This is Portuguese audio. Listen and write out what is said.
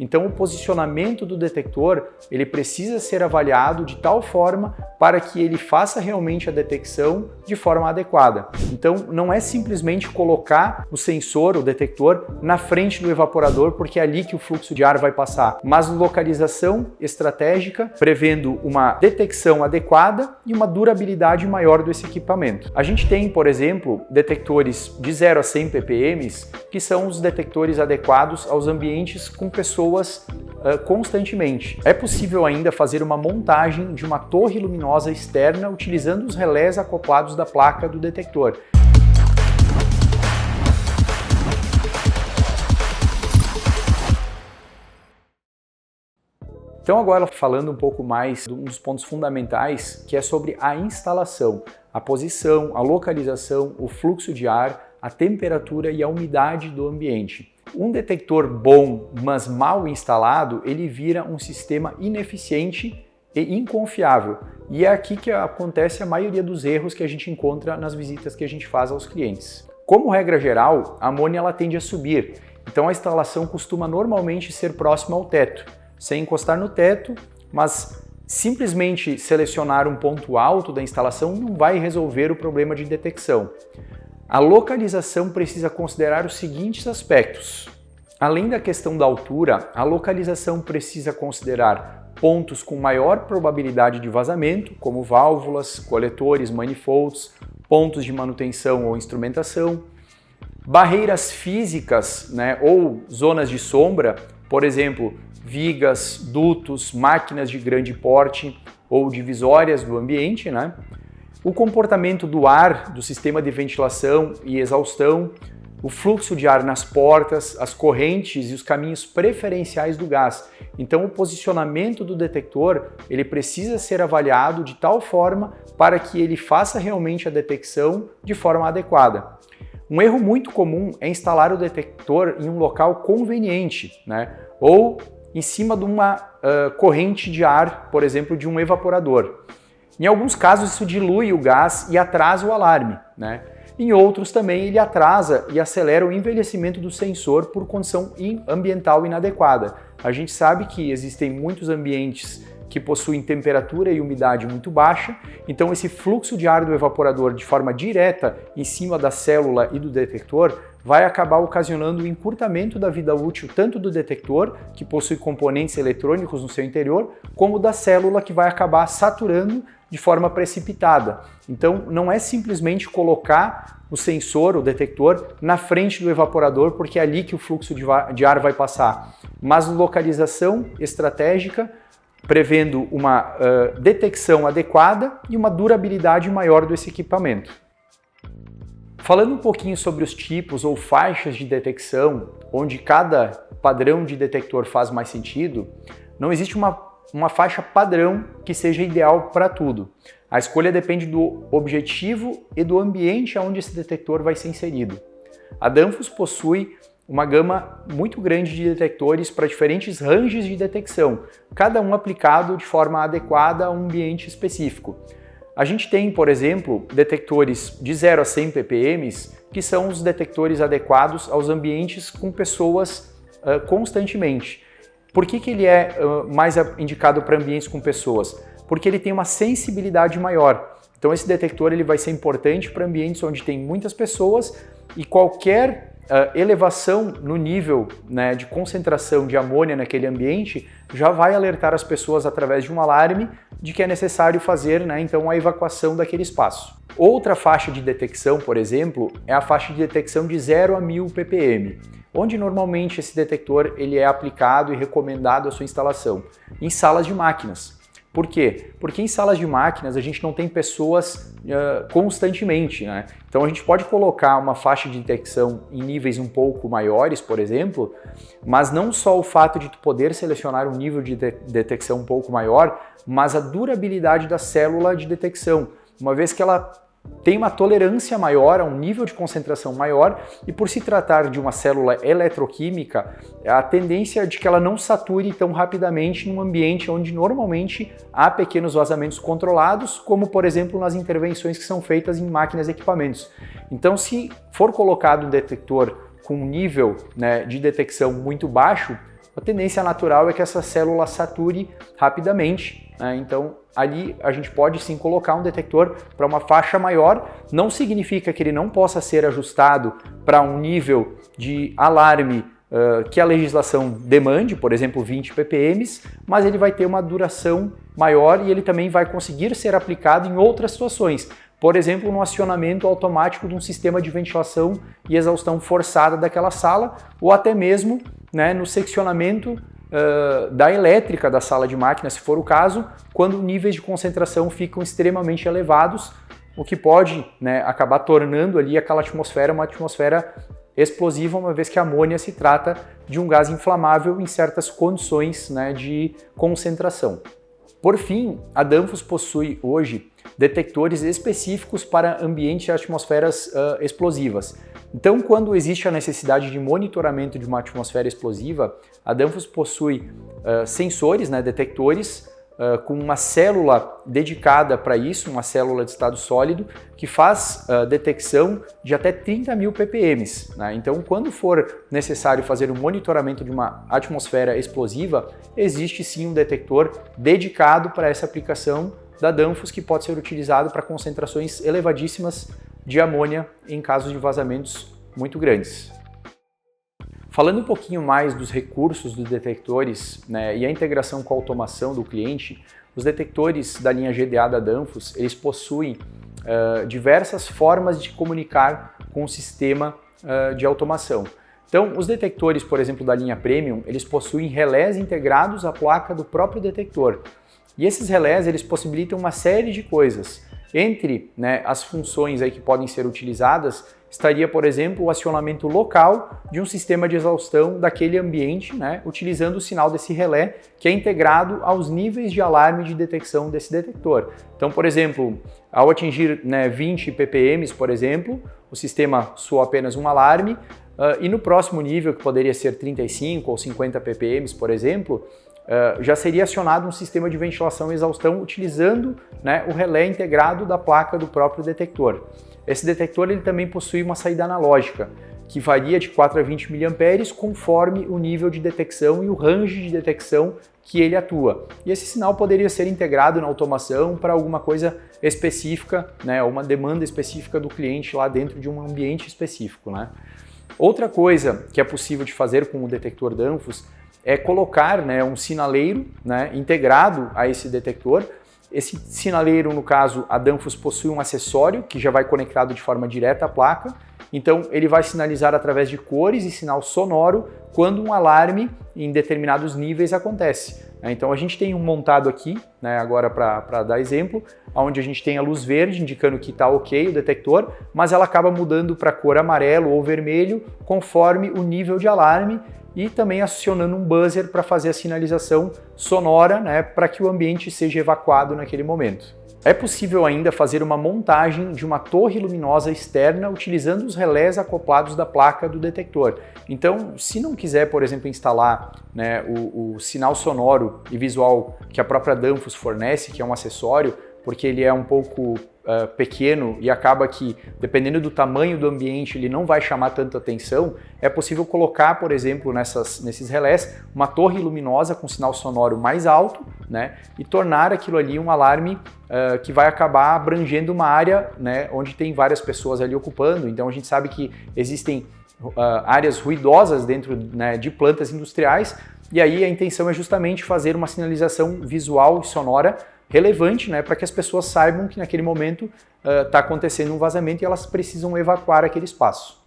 Então o posicionamento do detector ele precisa ser avaliado de tal forma para que ele faça realmente a detecção de forma adequada. Então não é simplesmente colocar o sensor, o detector, na frente do evaporador porque é ali que o fluxo de ar vai passar, mas localização estratégica, prevendo uma detecção adequada e uma durabilidade maior desse equipamento. A gente tem, por exemplo, detectores de 0 a 100 ppm, que são os detectores adequados aos ambientes com pessoas constantemente. É possível ainda fazer uma montagem de uma torre luminosa externa utilizando os relés acoplados da placa do detector. Então agora falando um pouco mais de um dos pontos fundamentais, que é sobre a instalação, a posição, a localização, o fluxo de ar, a temperatura e a umidade do ambiente. Um detector bom, mas mal instalado, ele vira um sistema ineficiente e inconfiável. E é aqui que acontece a maioria dos erros que a gente encontra nas visitas que a gente faz aos clientes. Como regra geral, a amônia ela tende a subir, então a instalação costuma normalmente ser próxima ao teto, sem encostar no teto, mas simplesmente selecionar um ponto alto da instalação não vai resolver o problema de detecção. A localização precisa considerar os seguintes aspectos. Além da questão da altura, a localização precisa considerar pontos com maior probabilidade de vazamento, como válvulas, coletores, manifolds, pontos de manutenção ou instrumentação, barreiras físicas, ou zonas de sombra, por exemplo, vigas, dutos, máquinas de grande porte ou divisórias do ambiente, O comportamento do ar, do sistema de ventilação e exaustão, o fluxo de ar nas portas, as correntes e os caminhos preferenciais do gás. Então o posicionamento do detector ele precisa ser avaliado de tal forma para que ele faça realmente a detecção de forma adequada. Um erro muito comum é instalar o detector em um local conveniente, ou em cima de uma corrente de ar, por exemplo, de um evaporador. Em alguns casos isso dilui o gás e atrasa o alarme, Em outros também ele atrasa e acelera o envelhecimento do sensor por condição ambiental inadequada. A gente sabe que existem muitos ambientes que possuem temperatura e umidade muito baixa, então esse fluxo de ar do evaporador de forma direta em cima da célula e do detector vai acabar ocasionando o encurtamento da vida útil tanto do detector, que possui componentes eletrônicos no seu interior, como da célula, que vai acabar saturando de forma precipitada. Então não é simplesmente colocar o sensor, o detector, na frente do evaporador porque é ali que o fluxo de ar vai passar, mas localização estratégica, prevendo uma detecção adequada e uma durabilidade maior desse equipamento. Falando um pouquinho sobre os tipos ou faixas de detecção, onde cada padrão de detector faz mais sentido, não existe uma faixa padrão que seja ideal para tudo. A escolha depende do objetivo e do ambiente onde esse detector vai ser inserido. A Danfoss possui uma gama muito grande de detectores para diferentes ranges de detecção, cada um aplicado de forma adequada a um ambiente específico. A gente tem, por exemplo, detectores de 0 a 100 ppm, que são os detectores adequados aos ambientes com pessoas constantemente. Por que ele é mais indicado para ambientes com pessoas? Porque ele tem uma sensibilidade maior. Então esse detector ele vai ser importante para ambientes onde tem muitas pessoas e qualquer elevação no nível de concentração de amônia naquele ambiente já vai alertar as pessoas através de um alarme de que é necessário fazer então a evacuação daquele espaço. Outra faixa de detecção, por exemplo, é a faixa de detecção de 0 a 1000 ppm, onde normalmente esse detector ele é aplicado e recomendado a sua instalação em salas de máquinas. Por quê? Porque em salas de máquinas a gente não tem pessoas constantemente, Então a gente pode colocar uma faixa de detecção em níveis um pouco maiores, por exemplo, mas não só o fato de tu poder selecionar um nível de detecção um pouco maior, mas a durabilidade da célula de detecção, uma vez que ela tem uma tolerância maior, a um nível de concentração maior, e por se tratar de uma célula eletroquímica, a tendência é de que ela não sature tão rapidamente num ambiente onde normalmente há pequenos vazamentos controlados, como por exemplo nas intervenções que são feitas em máquinas e equipamentos. Então se for colocado um detector com um nível de detecção muito baixo, a tendência natural é que essa célula sature rapidamente, né? Então ali a gente pode sim colocar um detector para uma faixa maior, não significa que ele não possa ser ajustado para um nível de alarme que a legislação demande, por exemplo 20 ppm, mas ele vai ter uma duração maior e ele também vai conseguir ser aplicado em outras situações. Por exemplo, no acionamento automático de um sistema de ventilação e exaustão forçada daquela sala, ou até mesmo, né, no seccionamento da elétrica da sala de máquina, se for o caso, quando níveis de concentração ficam extremamente elevados, o que pode, né, acabar tornando ali aquela atmosfera uma atmosfera explosiva, uma vez que a amônia se trata de um gás inflamável em certas condições, né, de concentração. Por fim, a Danfoss possui hoje detectores específicos para ambientes e atmosferas explosivas. Então, quando existe a necessidade de monitoramento de uma atmosfera explosiva, a Danfoss possui sensores, né, detectores, com uma célula dedicada para isso, uma célula de estado sólido, que faz detecção de até 30.000 ppm. Né? Então, quando for necessário fazer o monitoramento de uma atmosfera explosiva, existe sim um detector dedicado para essa aplicação da Danfoss, que pode ser utilizado para concentrações elevadíssimas de amônia em casos de vazamentos muito grandes. Falando um pouquinho mais dos recursos dos detectores, né, e a integração com a automação do cliente, os detectores da linha GDA da Danfoss, eles possuem diversas formas de comunicar com o sistema de automação. Então, os detectores, por exemplo, da linha Premium, eles possuem relés integrados à placa do próprio detector. E esses relés, eles possibilitam uma série de coisas. Entre, né, as funções aí que podem ser utilizadas, estaria, por exemplo, o acionamento local de um sistema de exaustão daquele ambiente, né, utilizando o sinal desse relé, que é integrado aos níveis de alarme de detecção desse detector. Então, por exemplo, ao atingir, né, 20 ppm, por exemplo, o sistema soa apenas um alarme, e no próximo nível, que poderia ser 35 ou 50 ppm, por exemplo, já seria acionado um sistema de ventilação e exaustão utilizando, né, o relé integrado da placa do próprio detector. Esse detector ele também possui uma saída analógica, que varia de 4 a 20 mA conforme o nível de detecção e o range de detecção que ele atua. E esse sinal poderia ser integrado na automação para alguma coisa específica, né, uma demanda específica do cliente lá dentro de um ambiente específico, né? Outra coisa que é possível de fazer com o detector Danfoss é colocar, né, um sinaleiro, né, integrado a esse detector. Esse sinaleiro, no caso, a Danfoss possui um acessório que já vai conectado de forma direta à placa, então ele vai sinalizar através de cores e sinal sonoro quando um alarme em determinados níveis acontece. Então a gente tem um montado aqui, né, agora para dar exemplo, onde a gente tem a luz verde indicando que está ok o detector, mas ela acaba mudando para cor amarelo ou vermelho conforme o nível de alarme, e também acionando um buzzer para fazer a sinalização sonora, né, para que o ambiente seja evacuado naquele momento. É possível ainda fazer uma montagem de uma torre luminosa externa utilizando os relés acoplados da placa do detector. Então, se não quiser, por exemplo, instalar, né, o sinal sonoro e visual que a própria Danfoss fornece, que é um acessório, porque ele é um pouco pequeno e acaba que, dependendo do tamanho do ambiente, ele não vai chamar tanta atenção, é possível colocar, por exemplo, nesses relés, uma torre luminosa com sinal sonoro mais alto, né, e tornar aquilo ali um alarme que vai acabar abrangendo uma área, né, onde tem várias pessoas ali ocupando. Então a gente sabe que existem áreas ruidosas dentro, né, de plantas industriais, e aí a intenção é justamente fazer uma sinalização visual e sonora relevante, né, para que as pessoas saibam que naquele momento está acontecendo um vazamento e elas precisam evacuar aquele espaço.